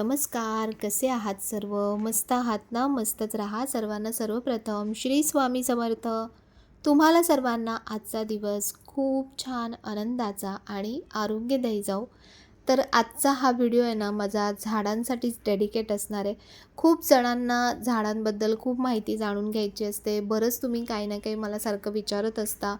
नमस्कार. कसे आहात सर्व? मस्त आहात ना? मस्तच राहा. सर्वांना सर्वप्रथम श्री स्वामी समर्थ. तुम्हाला सर्वांना आजचा दिवस खूप छान आनंदाचा आणि आरोग्यदायी जाओ. तर आजचा हा व्हिडिओ आहे ना, माझा झाडांसाठीच डेडिकेट असणार आहे. खूप जणांना झाडांबद्दल खूप माहिती जाणून घ्यायची असते. बरंच तुम्ही काही ना काही मला सारखं विचारत असता.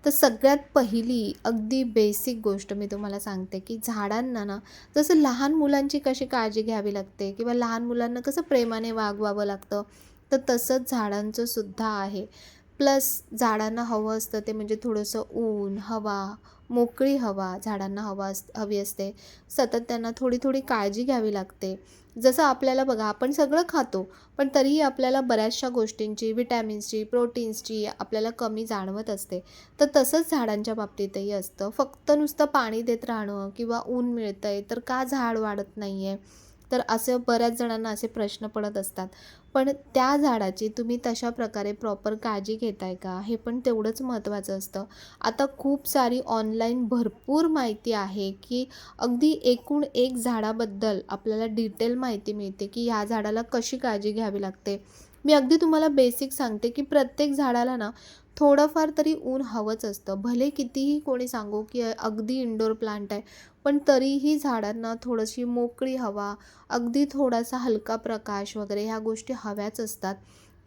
तर सगळ्यात पहिली अगदी बेसिक गोष्ट मी तुम्हाला सांगते, की झाडांना ना जसं लहान मुलांची कशी काळजी घ्यावी लागते किंवा लहान मुलांना कसं प्रेमाने वागवावं लागतं, तर तसंच झाडांचं सुद्धा आहे. प्लस झाडांना हवं असतं ते म्हणजे थोडंसं ऊन, हवा, मोकळी हवा झाडांना हवी असते. सतत त्यांना थोडी-थोडी काळजी घ्यावी लागते. जसं आपल्याला बघा आपण सगळं खातो, पण तरीही आपल्याला बऱ्याचशा गोष्टींची, विटॅमिन्सची, प्रोटीन्सची आपल्याला कमी जाणवत असते. तर तसंच झाडांच्या बाबतीतही असतं. फक्त नुसतं पाणी देत राहणं किंवा ऊन मिळतंय तर का झाड वाढत नाहीये? तर असं बऱ्याच जणांना असे प्रश्न पडत असतात. पण त्या झाडाची तुम्ही तशा प्रकारे प्रॉपर काळजी घेताय का? हे पण तेवढंच महत्त्वाचं असतं. आता खूप सारी ऑनलाईन भरपूर माहिती आहे, की अगदी एकूण एक झाडाबद्दल आपल्याला डिटेल माहिती मिळते, की ह्या झाडाला कशी काळजी घ्यावी लागते. मी अगदी तुम्हाला बेसिक सांगते, की प्रत्येक झाडाला ना थोडंफार तरी ऊन हवंच असतं. भले कितीही कोणी सांगो, की अगदी इंडोर प्लांट आहे, पण तरीही झाडांना थोडीशी मोकळी हवा, अगदी थोडासा हलका प्रकाश वगैरे ह्या गोष्टी हव्याच असतात.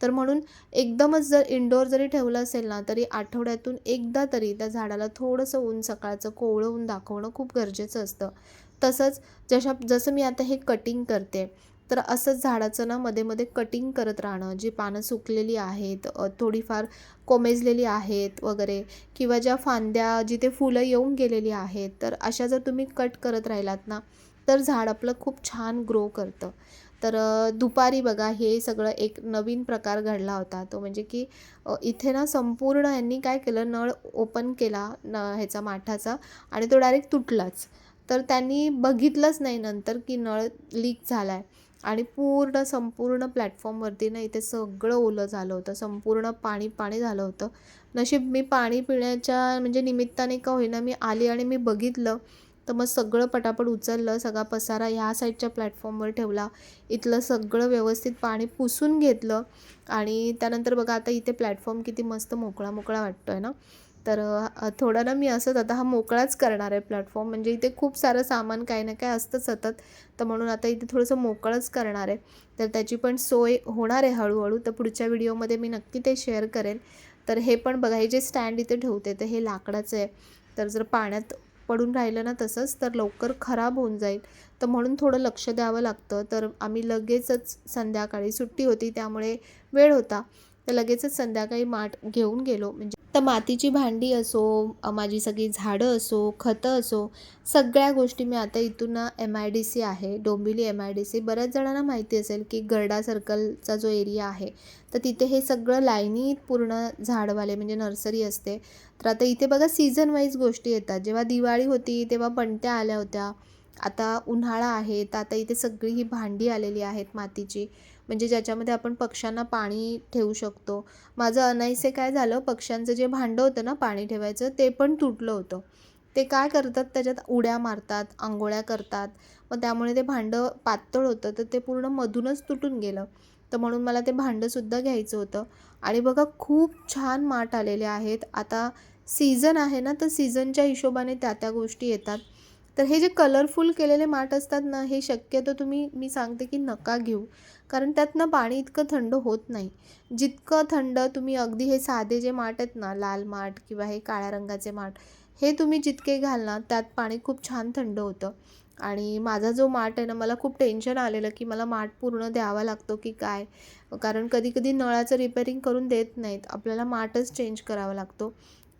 तर म्हणून एकदमच जर इंडोर जरी ठेवलं असेल ना, तरी आठवड्यातून एकदा तरी त्या झाडाला थोडंसं ऊन सकाळचं कोवळं ऊन दाखवणं खूप गरजेचं असतं. तसंच जसं मी आता हे कटिंग करते, तर असंच झाडाचं ना मध्ये-मध्ये कटिंग करत राहणं. जी पानं सुकलेली आहेत, थोडीफार कोमेजलेली आहेत वगैरे किंवा ज्या फांद्या जिथे फुलं येऊन गेलेली आहेत, तर अशा जर तुम्ही कट करत राहिलात ना, तर झाड आपलं खूप छान ग्रो करतं. तर दुपारी बघा हे सगळं एक नवीन प्रकार घडला होता. तो म्हणजे की इथे ना संपूर्ण यांनी काय केलं, नळ ओपन केला ह्याचा माठाचा आणि तो डायरेक्ट तुटलाच. तर त्यांनी बघितलंच नाही नंतर की नळ लीक झाला आहे आणि संपूर्ण प्लॅटफॉर्मवरती ना इथे सगळं ओलं झालं होतं. संपूर्ण पाणी-पाणी झालं होतं. नशीब मी पाणी पिण्याच्या म्हणजे निमित्ताने का होईना मी आली आणि मी बघितलं, तर मग सगळं पटापट उचललं, सगळा पसारा ह्या साईडच्या प्लॅटफॉर्मवर ठेवला. इथलं सगळं व्यवस्थित पाणी पुसून घेतलं आणि त्यानंतर बघा आता इथे प्लॅटफॉर्म किती मस्त मोकळा-मोकळा वाटतोय ना. तर थोडा ना मी असंच आता हा मोकळाच करणार आहे प्लॅटफॉर्म म्हणजे इथे खूप सारं सामान काही ना काही असतं सतत. तर म्हणून आता इथे थोडंसं मोकळंच करणार आहे. तर त्याची पण सोय होणार आहे हळू-हळू. तर पुढच्या व्हिडिओमध्ये मी नक्की ते शेअर करेन. तर हे पण बघा, हे जे स्टँड इथे ठेवते तर हे लाकडाचं आहे. तर जर पाण्यात पडून राहिलं ना तसंच तर लवकर खराब होऊन जाईल. तर म्हणून थोडं लक्ष द्यावं लागतं. तर आम्ही लगेचच संध्याकाळी सुट्टी होती त्यामुळे वेळ होता. तर लगेचच संध्याकाळी माठ घेऊन गेलो. म्हणजे तर मातीची भांडी असो, माझी सगळी झाडं असो, खतं असो, सगळ्या गोष्टी मी आता इथून ना MIDC आहे, डोंबिवली MIDC. बऱ्याच जणांना माहिती असेल, की गरडा सर्कलचा जो एरिया आहे, तर तिथे हे सगळं लाईनीत पूर्ण झाडवाले म्हणजे नर्सरी असते. तर आता इथे बघा सीझन वाईज गोष्टी येतात. जेव्हा दिवाळी होती, तेव्हा बंट्या आल्या होत्या. आता उन्हाळा आहे, तर आता इथे सगळी ही भांडी आलेली आहेत मातीची, म्हणजे ज्याच्यामध्ये आपण पक्ष्यांना पाणी ठेवू शकतो. माझं अनाईसे काय झालं, पक्ष्यांचं जे भांडं होतं ना पाणी ठेवायचं, ते पण तुटलं होतं. ते काय करतात, त्याच्यात उड्या मारतात, अंघोळ्या करतात. मग त्यामुळे ते भांडं पातळ होतं, तर ते पूर्ण मधूनच तुटून गेलं. तर म्हणून मला ते भांडंसुद्धा घ्यायचं होतं. आणि बघा खूप छान माठ आलेले आहेत. आता सीझन आहे ना, तर सीझनच्या हिशोबाने त्या गोष्टी येतात. तर हे जे कलरफुल केलेले माठ असतात ना, हे शक्यतो मी सांगते की नका घेऊ. कारण त्यातनं पाणी इतकं थंड होत नाही. जितकं थंड तुम्ही अगदी हे साधे जे माठ आहेत ना, लाल माठ किंवा हे काळ्या रंगाचे माठ, हे तुम्ही जितके घाल ना, त्यात पाणी खूप छान थंड होतं. आणि माझा जो माठ आहे ना, मला खूप टेन्शन आलेलं की मला माठ पूर्ण द्यावा लागतो की काय? कारण कधी-कधी नळाचं रिपेअरिंग करून देत नाहीत. आपल्याला माठच चेंज करावा लागतो.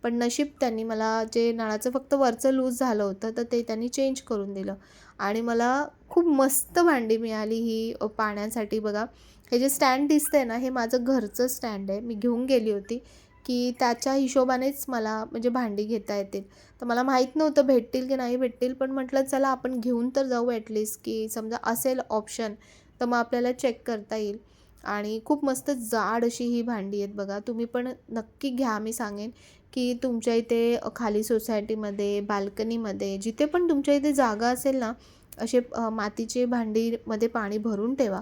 पण नशीब त्यांनी मला जे नळाचं फक्त वरचं लूज झालं होतं, तर ते त्यांनी चेंज करून दिलं. आणि मला खूप मस्त भांडी मिळाली ही पाण्यासाठी बघा. हे जे स्टँड दिसतंय ना, हे माझं घरचं स्टँड आहे. मी घेऊन गेली होती, की त्याच्या हिशोबानेच मला म्हणजे भांडी घेता येतील. तर मला माहीत नव्हतं भेटतील की नाही भेटतील, पण म्हटलं चला आपण घेऊन तर जाऊ ॲटलीस्ट, की समजा असेल ऑप्शन, तर मग आपल्याला चेक करता येईल. आणि खूप मस्त जाड अशी ही भांडी आहेत बघा. तुम्ही पण नक्की घ्या. मी सांगेन, की तुमच्या इथे खाली सोसायटीमध्ये, बाल्कनीमध्ये जिथे पण तुमच्या इथे जागा असेल ना, असे मातीचे भांडीमध्ये पाणी भरून ठेवा.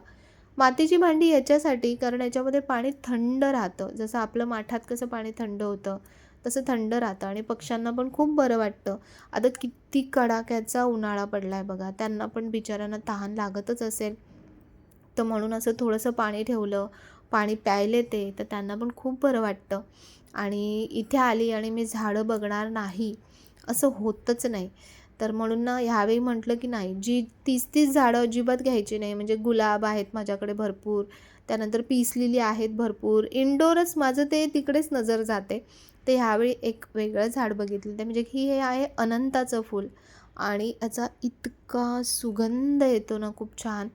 मातीची भांडी याच्यासाठी कारण याच्यामध्ये पाणी थंड राहतं. जसं आपलं माठात कसं पाणी थंड होतं तसं थंड राहतं आणि पक्ष्यांना पण खूप बरं वाटतं. आता किती कडाक्याचा उन्हाळा पडला आहे बघा, त्यांना पण बिचाऱ्यांना तहान लागतच असेल. तर म्हणून असं थोडंसं पाणी ठेवलं, पाणी प्यायले ते, तर त्यांना पण खूप बरं वाटतं. आणि इथे आली आणि मी झाडं बघणार नाही असं होतच नाही. तर म्हणून ना ह्यावेळी म्हटलं की नाही, जी 30-30 झाडं अजिबात घ्यायची नाही. म्हणजे गुलाब आहेत माझ्याकडे भरपूर, त्यानंतर पीस लिली आहेत भरपूर. इनडोअरच माझं ते तिकडेच नजर जाते. तर ह्यावेळी एक वेगळं झाड बघितलं, ते म्हणजे की हे आहे अनंताचं फूल आणि याचा इतका सुगंध येतो ना, खूप छान,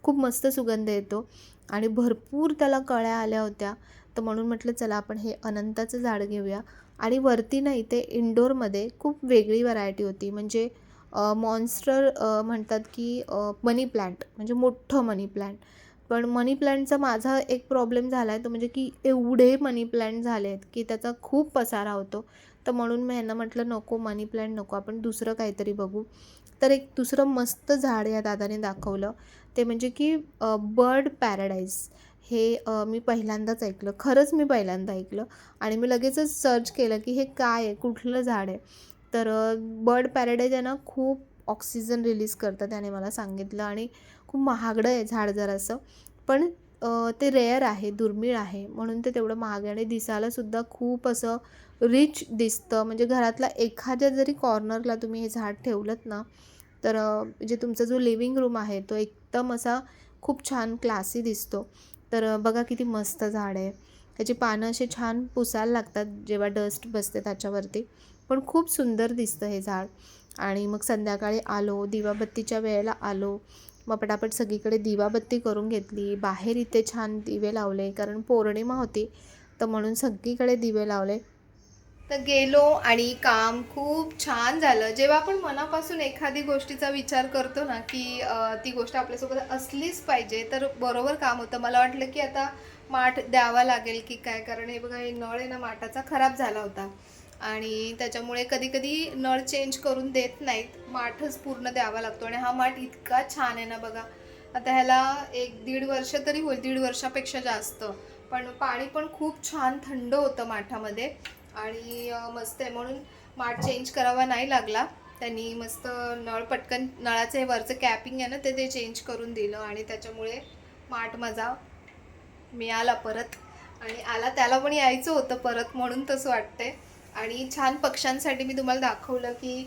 खूप मस्त सुगंध येतो आणि भरपूर त्याला कळ्या आल्या होत्या. तर म्हणून म्हटलं चला आपण हे अनंताचं झाड घेऊया. आणि वरती ना इथे इंडोरमध्ये खूप वेगळी व्हरायटी होती. म्हणजे मॉन्स्टर म्हणतात की मनी प्लांट म्हणजे मोठं मनी प्लांट. पण मनी प्लांटचा माझा एक प्रॉब्लेम झाला आहे तो म्हणजे की एवढे मनी प्लांट झाले आहेत की त्याचा खूप पसारा होतो. तर म्हणून मी ह्यांना म्हटलं नको मनी प्लांट नको, आपण दुसरं काहीतरी बघू. तर एक दुसरं मस्त झाड या दादाने दाखवलं, ते म्हणजे की बर्ड पॅराडाईज. हे मी पहिल्यांदाच ऐकलं, खरंच मी पहिल्यांदा ऐकलं. आणि मी लगेचच सर्च केलं की हे काय आहे, कुठलं झाड आहे. तर बर्ड पॅराडाईज आहे ना, खूप ऑक्सिजन रिलीज करतं त्याने मला सांगितलं आणि खूप महागडं आहे झाड जरासं. पण ते रेअर आहे, दुर्मिळ आहे, म्हणून ते तेवढं महाग आहे आणि दिसायलासुद्धा खूप असं रिच दिसतं. म्हणजे घरातला एखाद्या जरी कॉर्नरला तुम्ही हे झाड ठेवलंत ना, तर म्हणजे तुमचा जो लिव्हिंग रूम आहे तो एकदम असा खूप छान क्लासी दिसतो. तर बघा किती मस्त झाड आहे. त्याची पानं अशी छान पुसायला लागतात जेव्हा डस्ट बसते त्याच्यावरती. पण खूप सुंदर दिसतं हे झाड. आणि मग संध्याकाळी आलो, दिवाबत्तीच्या वेळेला आलो. मग पटापट सगळीकडे दिवाबत्ती करून घेतली. बाहेर इथे छान दिवे लावले कारण पौर्णिमा होती, तर म्हणून सगळीकडे दिवे लावले. तर गेलो आणि काम खूप छान झालं. जेव्हा आपण मनापासून एखादी गोष्टीचा विचार करतो ना, की ती गोष्ट आपल्यासोबत असलीच पाहिजे, तर बरोबर काम होतं. मला वाटलं की आता माठ द्यावा लागेल की काय, कारण हे बघा हे नळ आहे ना माठाचा खराब झाला होता आणि त्याच्यामुळे कधी-कधी नळ चेंज करून देत नाहीत. माठच पूर्ण द्यावा लागतो आणि हा माठ इतका छान आहे ना बघा. आता ह्याला 1-1.5 वर्ष तरी होईल, 1.5 वर्षापेक्षा जास्त. पण पाणी पण खूप छान थंड होतं माठामध्ये आणि मस्त आहे म्हणून माठ चेंज करावा नाही लागला. त्यांनी मस्त नळ पटकन नळाचं हे वरचं कॅपिंग आहे ना ते चेंज करून दिलं आणि त्याच्यामुळे माठ माझा मिळाला परत. आणि आला त्याला पण यायचं होतं परत म्हणून तसं वाटतंय. आणि छान पक्ष्यांसाठी मी तुम्हाला दाखवलं की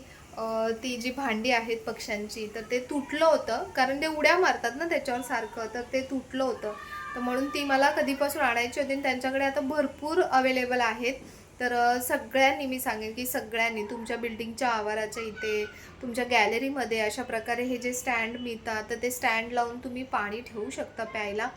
ती जी भांडी आहेत पक्ष्यांची तर ते तुटलं होतं कारण ते उड्या मारतात ना त्याच्यावर सारखं, तर ते तुटलं होतं. तर म्हणून ती मला कधीपासून आणायची होती आणि त्यांच्याकडे आता भरपूर अवेलेबल आहेत. तर सगळ्यांनी मी सांगेन की सगळ्यांनी तुमच्या बिल्डिंगच्या आवाराच्या इथे, तुमच्या गॅलरीमध्ये अशा प्रकारे हे जे स्टँड मिळतात तर ते स्टँड लावून तुम्ही पाणी ठेवू शकता प्यायला.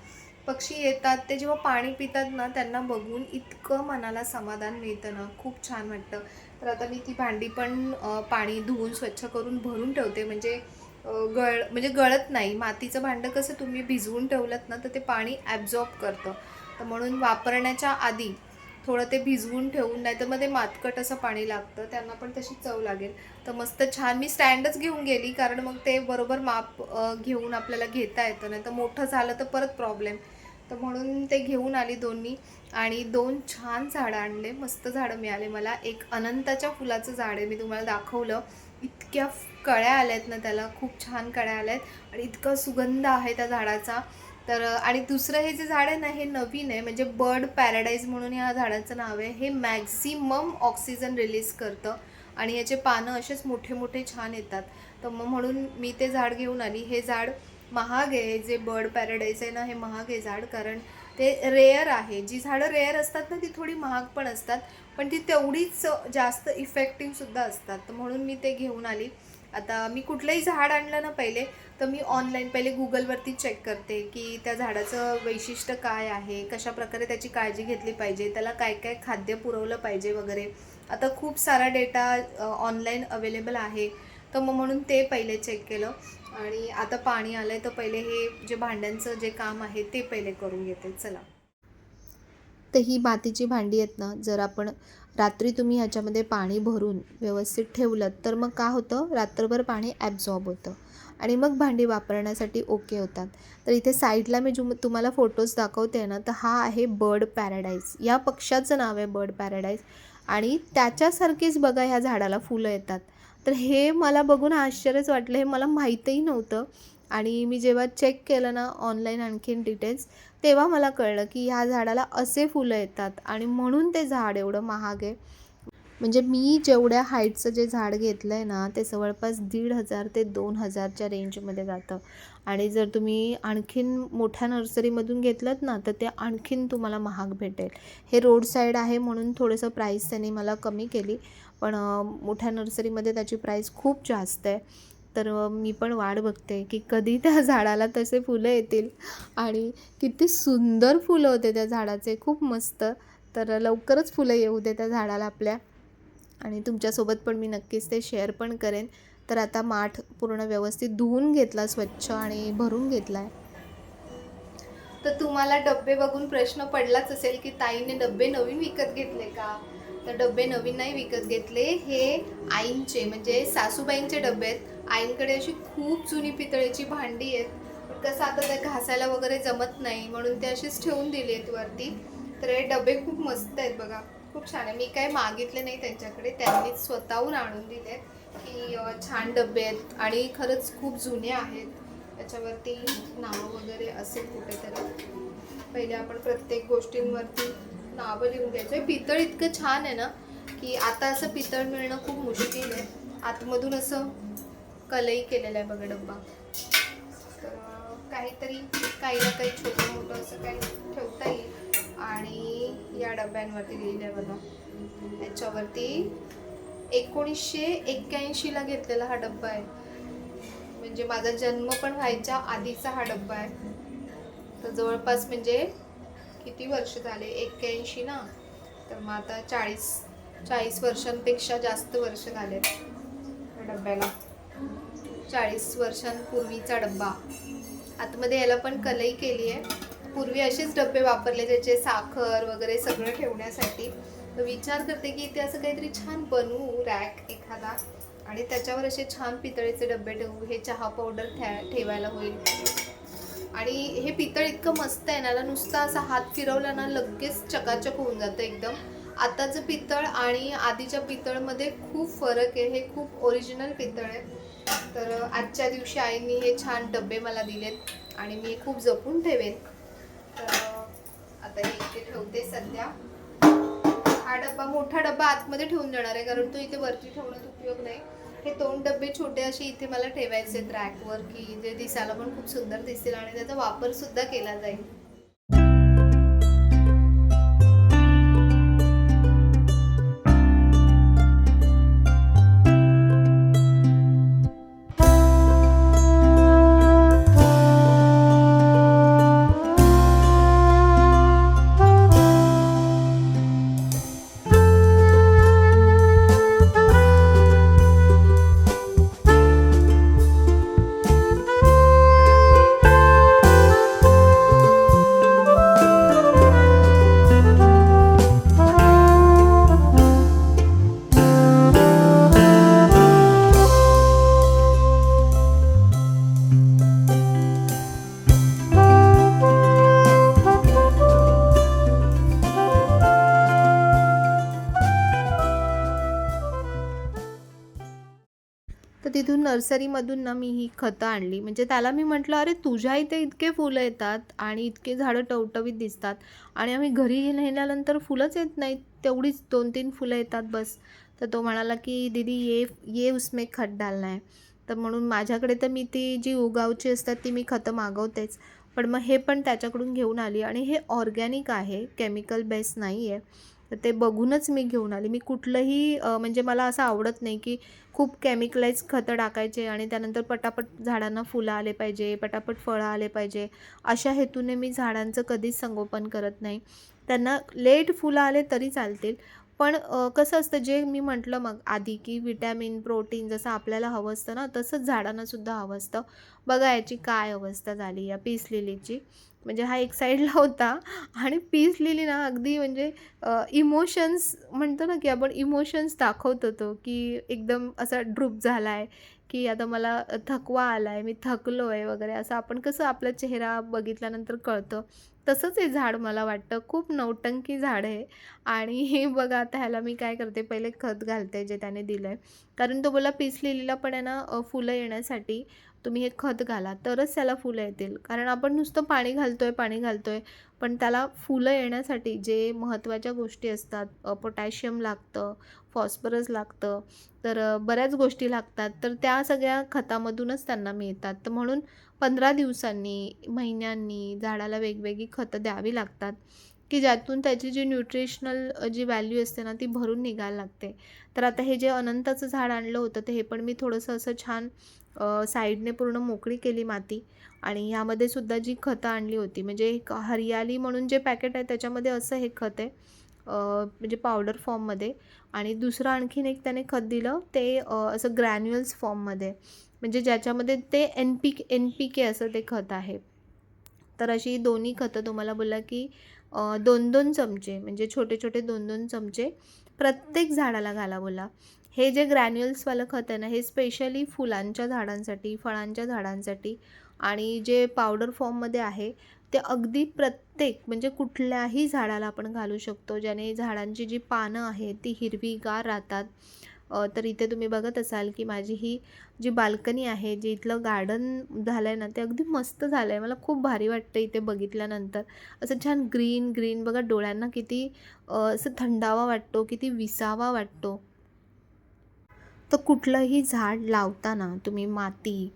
पक्षी येतात ते जेव्हा पाणी पितात ना त्यांना बघून इतकं मनाला समाधान मिळतं ना, खूप छान वाटतं. तर आता मी ती भांडी पण पाणी धुवून स्वच्छ करून भरून ठेवते. म्हणजे म्हणजे गळत नाही. मातीचं भांडं कसं तुम्ही भिजवून ठेवलंत ना तर ते पाणी ॲब्झॉर्ब करतं. तर म्हणून वापरण्याच्या आधी थोडं ते भिजवून ठेवून, नाहीतर मग ते मातकट असं पाणी लागतं, त्यांना पण तशी चव लागेल. तर मस्त छान मी स्टँडच घेऊन गेली कारण मग ते बरोबर माप घेऊन आपल्याला घेता येतं, नाही तर मोठं झालं तर परत प्रॉब्लेम. तर म्हणून ते घेऊन आली दोन्ही आणि 2 छान झाडं आणले. मस्त झाडं मिळाले मला. एक अनंताच्या फुलाचं झाड आहे, मी तुम्हाला दाखवलं. इतक्या कळ्या आल्या आहेत ना त्याला, खूप छान कळ्या आल्या आहेत आणि इतका सुगंध आहे त्या झाडाचा. तर आणि दुसरं हे जे झाड आहे ना हे नवीन आहे, म्हणजे बर्ड पॅराडाईज म्हणून या झाडाचं नाव आहे. हे मॅक्झिमम ऑक्सिजन रिलीज करतं आणि याचे पानं असेच मोठे मोठे छान येतात. तर मग म्हणून मी ते झाड घेऊन आली. हे झाड महाग आहे, जे बर्ड पॅराडाईज आहे ना हे महाग आहे झाड, कारण ते रेअर आहे. जी झाडं रेअर असतात ना ती थोडी महाग पण असतात, पण ती तेवढीच जास्त इफेक्टिव्हसुद्धा असतात. तर म्हणून मी ते घेऊन आली. आता मी कुठलंही झाड आणलं ना पहिले, तर मी ऑनलाईन पहिले गुगलवरती चेक करते की त्या झाडाचं वैशिष्ट्य काय आहे, कशाप्रकारे त्याची काळजी घेतली पाहिजे, त्याला काय काय खाद्य पुरवलं पाहिजे वगैरे. आता खूप सारा डेटा ऑनलाईन अवेलेबल आहे. तर मग म्हणून ते पहिले चेक केलं आणि आता पाणी आलं आहे तर पहिले हे जे भांड्यांचं जे काम आहे ते पहिले करून घेते. चला. तर ही मातीची भांडी आहेत ना, जर आपण रात्री तुम्ही ह्याच्यामध्ये पाणी भरून व्यवस्थित ठेवलं तर मग काय होतं, रात्रभर पाणी ॲब्झॉर्ब होतं आणि मग भांडी वापरण्यासाठी ओके होतात. तर इथे साईडला मी तुम्हाला फोटोज दाखवते ना, तर हा आहे बर्ड पॅराडाईज. या पक्ष्याचं नाव आहे बर्ड पॅराडाईज आणि त्याच्यासारखीच बघा ह्या झाडाला फुलं येतात. तर हे मला बघून आश्चर्यच वाटलं, हे मला माहीतही नव्हतं. आणि मी जेव्हा चेक केलं ना ऑनलाईन आणखीन डिटेल्स, तेव्हा मला कळलं की ह्या झाडाला असे फुलं येतात आणि म्हणून ते झाड एवढं महाग आहे. म्हणजे मी जेवढ्या हाईटचं जे झाड घेतलं आहे ना, ते जवळपास 1,500 ते 2,000च्या रेंजमध्ये जातं. आणि जर तुम्ही आणखीन मोठ्या नर्सरीमधून घेतलंत ना, तर ते आणखीन तुम्हाला महाग भेटेल. हे रोड साईड आहे म्हणून थोडंसं प्राईस त्यांनी मला कमी केली, पण मोठ्या नर्सरीमध्ये त्याची प्राईस खूप जास्त आहे. तर मी पण वाट बघते की कधी त्या झाडाला तसे फुलं येतील. आणि किती सुंदर फुलं होते त्या झाडाचे, खूप मस्त. तर लवकरच फुलं येऊ दे त्या झाडाला आपल्या, आणि तुमच्यासोबत पण मी नक्कीच ते शेअर पण करेन. तर आता माठ पूर्ण व्यवस्थित धुवून घेतला स्वच्छ आणि भरून घेतला आहे. तर तुम्हाला डब्बे बघून प्रश्न पडलाच असेल की ताईने डब्बे नवीन विकत घेतले का? तर डब्बे नवीन नाही विकत घेतले, हे आईंचे म्हणजे सासूबाईंचे डब्बे आहेत. आईंकडे अशी खूप जुनी पितळेची भांडी आहेत, पण कसं आता ते घासायला वगैरे जमत नाही म्हणून ते अशीच ठेवून दिली आहेत वरती. तर हे डबे खूप मस्त आहेत बघा, खूप छान आहे. मी काही मागितले नाही त्यांच्याकडे, त्यांनीच स्वतःहून आणून दिले की छान डबे आहेत आणि खरंच खूप जुने आहेत. त्याच्यावरती नाव वगैरे असेल कुठेतरी. पहिले आपण प्रत्येक गोष्टींवरती नावं लिहून घ्यायचं. पितळ इतकं छान आहे ना की आता असं पितळ मिळणं खूप मुश्किल आहे. आतमधून असं कलई केलेलं आहे बघा डब्बा. तर काहीतरी काही ना काही छोटं मोठं असं काही ठेवता येईल. आणि या डब्यांवरती लिहिलं आहे बघा, याच्यावरती 1981ला घेतलेला हा डब्बा आहे. म्हणजे माझा जन्म पण व्हायच्या आधीचा हा डब्बा आहे. तर जवळपास म्हणजे किती वर्ष झाले, 81 ना, तर मग आता 40 वर्षांपेक्षा जास्त वर्ष झाले डब्याला. 40 वर्षांपूर्वीचा डब्बा. आतमध्ये याला पण कलई केली आहे. पूर्वी असेच डबे वापरले ज्याचे साखर वगैरे सगळं ठेवण्यासाठी. तर विचार करते की इथे असं काहीतरी छान बनवू रॅक एखादा, आणि त्याच्यावर असे छान पितळेचे डबे ठेवू. हे चहा पावडर ठेवायला होईल. आणि हे पितळ इतकं मस्त आहे ना, नुसता असा हात फिरवला ना लगेच चकाचक होऊन जातं एकदम. आताचं पितळ आणि आधीच्या पितळमध्ये खूप फरक आहे. हे खूप ओरिजिनल पितळ आहे. तर आजच्या दिवशी आईंनी हे छान डबे मला दिलेत आणि मी खूप जपून ठेवेन. तर आता हे इथे ठेवते सध्या. हा डब्बा, मोठा डब्बा आतमध्ये ठेवून देणार आहे कारण तो इथे वरती ठेवण्यात उपयोग नाही. हे 2 डबे छोटे असे इथे मला ठेवायचे आहेत रॅकवर, की जे दिसायला पण खूप सुंदर दिसतील आणि त्याचा वापर सुद्धा केला जाईल. तर तिथून नर्सरीमधून ना मी ही खतं आणली. म्हणजे त्याला मी म्हटलं, "अरे तुझ्या इथे इतके फुलं येतात आणि इतके झाडं टवटवीत दिसतात आणि आम्ही घरी नेल्यानंतर फुलंच येत नाहीत, तेवढीच 2-3 फुलं येतात बस." तर तो म्हणाला की "दीदी ये ये उसमें खत डालना है." तर म्हणून माझ्याकडे तर मी ती जी उगावची असतात ती मी खतं मागवतेच. पण मग हे पण त्याच्याकडून घेऊन आली आणि हे ऑर्गॅनिक आहे, केमिकल बेस नाही आहे. तर ते बघूनच मी घेऊन आली. मी कुठलंही म्हणजे मला असं आवडत नाही की खूप केमिकलाइज खतं टाकायचे आणि त्यानंतर पटापट झाडांना फुलं आले पाहिजे, पटापट फळं आले पाहिजे, अशा हेतूने मी झाडांचं कधीच संगोपन करत नाही. त्यांना लेट फुलं आले तरी चालतील, पण कसं असतं, जे मी म्हटलं मग आधी की विटॅमिन, प्रोटीन जसं आपल्याला हवं असतं ना, तसंच झाडांनासुद्धा हवं असतं. बघा याची काय अवस्था झाली या पीस लिलीची. म्हणजे हा एक साईडला होता आणि पीस लिली ना अगदी म्हणजे इमोशन्स म्हणतो ना, की आपण इमोशन्स दाखवत होतो, की एकदम असा ड्रूप झाला आहे की आता मला थकवा आला आहे, मी थकलो आहे वगैरे असं आपण कसं आपला चेहरा बघितल्यानंतर कळतं. तसंच हे झाड मला वाटतं खूप नौटंकी झाड आहे आणि हे बघा आता ह्याला मी काय करते पहिले खत घालते जे त्याने दिलं आहे. कारण तो बोलला पीस लिलीला पण आहे ना फुलं येण्यासाठी तुम्ही हे खत घाला तरच त्याला फुलं येतील. कारण आपण नुसतं पाणी घालतोय, पाणी घालतोय पण त्याला फुलं येण्यासाठी जे महत्त्वाच्या गोष्टी असतात पोटॅशियम लागतं, फॉस्फरस लागतं, तर बऱ्याच गोष्टी लागतात. तर त्या सगळ्या खतामधूनच त्यांना मिळतात. तर म्हणून 15 दिवसांनी, महिन्यांनी झाडाला वेगवेगळी खतं द्यावी लागतात, की ज्यातून त्याची जी न्यूट्रिशनल जी व्हॅल्यू असते ना, ती भरून निघायला लागते. तर आता हे जे अनंताचं झाड आणलं होतं, तर हे पण मी थोडंसं असं छान साईडने पूर्ण मोकळी केली माती आणि ह्यामध्ये सुद्धा जी खतं आणली होती, म्हणजे एक हरियाली म्हणून जे पॅकेट आहे त्याच्यामध्ये असं हे खत आहे म्हणजे पावडर फॉर्ममध्ये आणि दुसरं आणखीन एक त्याने खत दिलं ते असं ग्रॅन्युअल्स फॉर्ममध्ये म्हणजे ज्याच्यामध्ये ते NPK असं ते खत आहे. तर अशी दोन्ही खतं तुम्हाला बोलला की 2-2 चमचे म्हणजे छोटे-छोटे 2-2 चमचे प्रत्येक झाडाला घाला बोलला. हे जे ग्रॅन्युअल्सवालं खत आहे ना, हे स्पेशली फुलांच्या झाडांसाठी, फळांच्या झाडांसाठी आणि जे पावडर फॉर्ममध्ये आहे, ते अगदी प्रत्येक म्हणजे कुठल्याही झाडाला आपण घालू शकतो, ज्याने झाडांची जी पानं आहेत, ती हिरवीगार राहतात. तर इथे तुम्ही बघत असाल, की माझी ही जी बाल्कनी आहे, जे इथलं गार्डन झालं आहे ना, ते अगदी मस्त झालं आहे. मला खूप भारी वाटतं इथे बघितल्यानंतर. असं छान ग्रीन, ग्रीन बघा डोळ्यांना किती असं थंडावा वाटतो, किती विसावा वाटतो. तर कुठलंही झाड लावताना तुम्ही माती,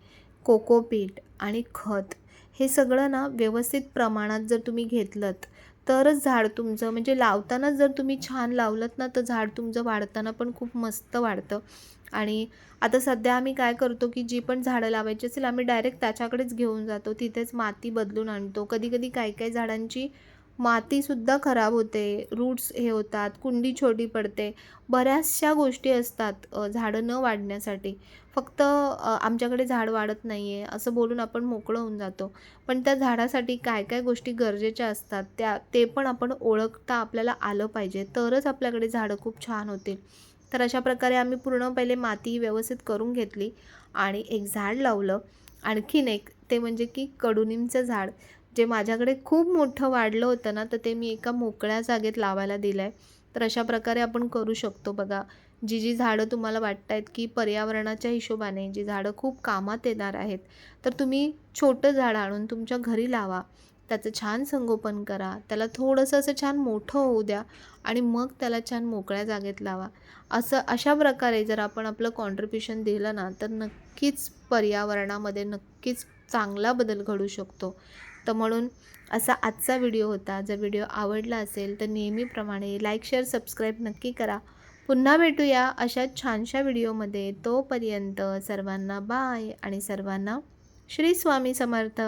कोकोपीट आणि खत हे सगळं ना व्यवस्थित प्रमाणात जर तुम्ही घेतलंत, तरच झाड तुमचं म्हणजे लावतानाच जर तुम्ही छान लावलंत ना, तर झाड तुमचं वाढताना पण खूप मस्त वाढतं. आणि आता सध्या आम्ही काय करतो, की जी पण झाडं लावायची असेल, आम्ही डायरेक्ट त्याच्याकडेच घेऊन जातो. तिथेच माती बदलून आणतो. कधी-कधी काही-काही झाडांची मातीसुद्धा खराब होते, रूट्स हे होतात, कुंडी छोटी पडते. बऱ्याचशा गोष्टी असतात झाडं न वाढण्यासाठी. फक्त आमच्याकडे झाड वाढत नाही आहे असं बोलून आपण मोकळं होऊन जातो. पण त्या झाडासाठी काय-काय गोष्टी गरजेच्या असतात ते पण आपण ओळखता आपल्याला आलं पाहिजे. तरच आपल्याकडे झाडं खूप छान होतील. तर अशा प्रकारे आम्ही पूर्ण पहिले माती व्यवस्थित करून घेतली आणि एक झाड लावलं. आणखीन एक ते म्हणजे की कडुनिंबचं झाड जे माझ्याकडे खूप मोठं वाढलं होतं ना, तर ते मी एका मोकळ्या जागेत लावायला दिलं आहे. तर अशा प्रकारे आपण करू शकतो बघा. जी झाडं तुम्हाला वाटतायत की पर्यावरणाच्या हिशोबाने जी झाडं खूप कामात येणार आहेत, तर तुम्ही छोटं झाड आणून तुमच्या घरी लावा. त्याचं छान संगोपन करा. त्याला थोडंसं असं छान मोठं होऊ द्या आणि मग त्याला छान मोकळ्या जागेत लावा. अशा प्रकारे जर आपण आपलं कॉन्ट्रिब्युशन दिलं ना, तर नक्कीच पर्यावरणामध्ये नक्कीच चांगला बदल घडू शकतो. तर म्हणून असा आजचा व्हिडिओ होता. जर व्हिडिओ आवडला असेल तर नेहमीप्रमाणे लाईक, शेअर, सबस्क्राईब नक्की करा. पुन्हा भेटूया अशा छानशा व्हिडिओमध्ये. तोपर्यंत सर्वांना बाय आणि सर्वांना श्री स्वामी समर्थ.